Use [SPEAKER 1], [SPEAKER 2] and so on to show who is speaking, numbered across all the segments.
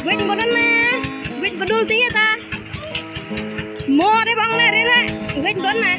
[SPEAKER 1] Win bodan na, win bedul tiya ta. Mo re bang na re la, win don na.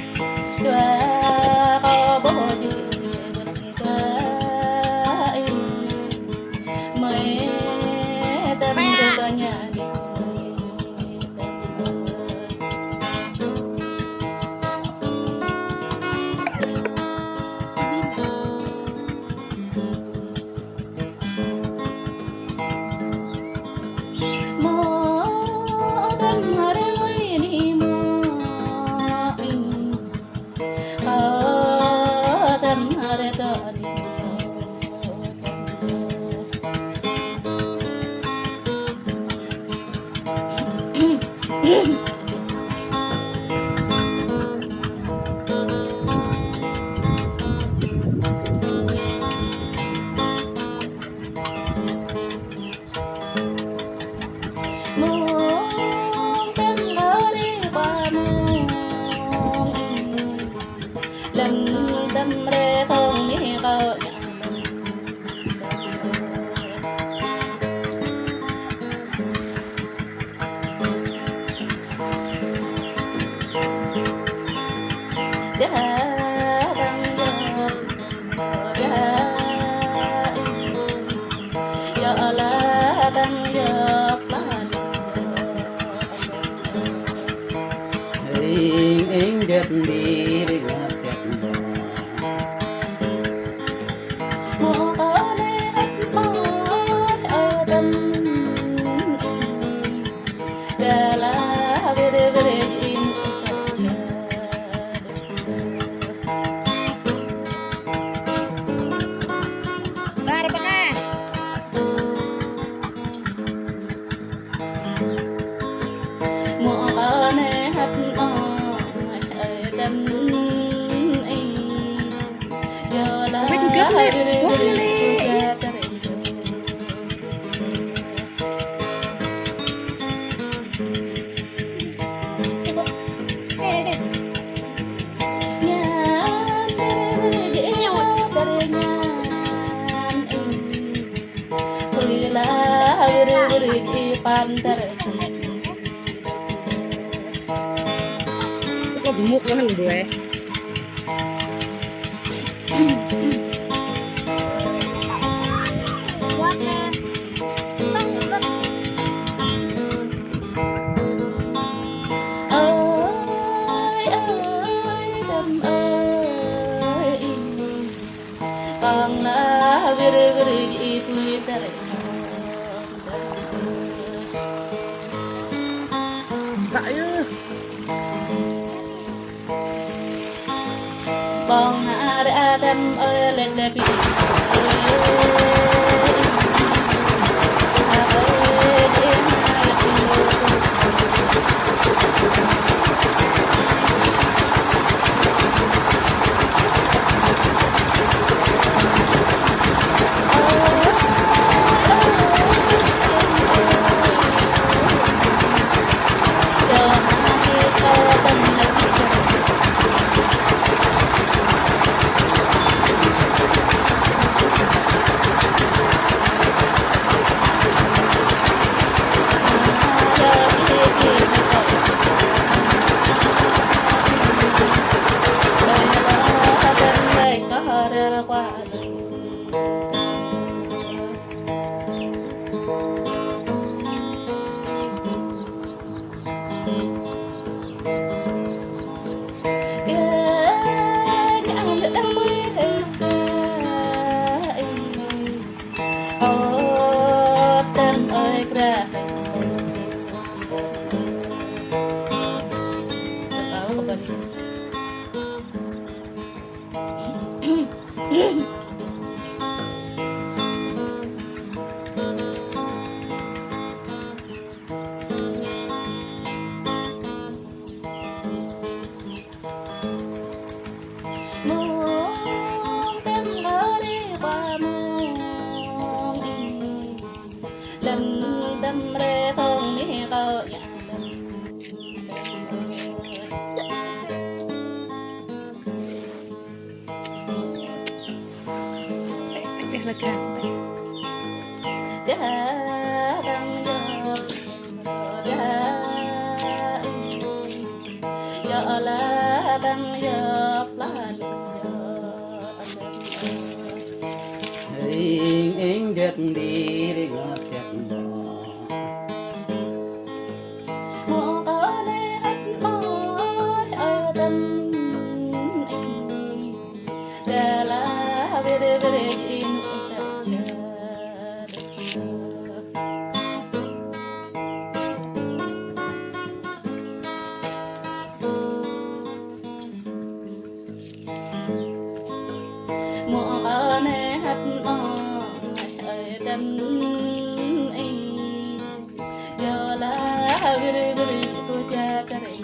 [SPEAKER 2] Đẹp đi để gặp đẹp
[SPEAKER 1] Kok gemuk kan gue.
[SPEAKER 3] Bong ada đâm ơi lên đẹp đâm rê thông đi cờ nhà
[SPEAKER 1] Lekan.
[SPEAKER 3] đâm đâm giờ là đâm giờ là
[SPEAKER 2] anh đẹp đi để gặp đẹp bỏ
[SPEAKER 3] mua có lẽ hết mỏi ở đâm anh đã là về in mua có lẽ hết mỏi ở đâm anh giờ là về tôi cha cái này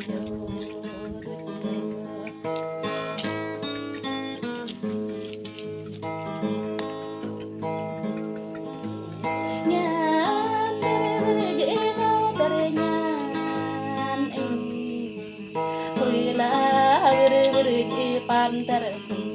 [SPEAKER 3] Pantar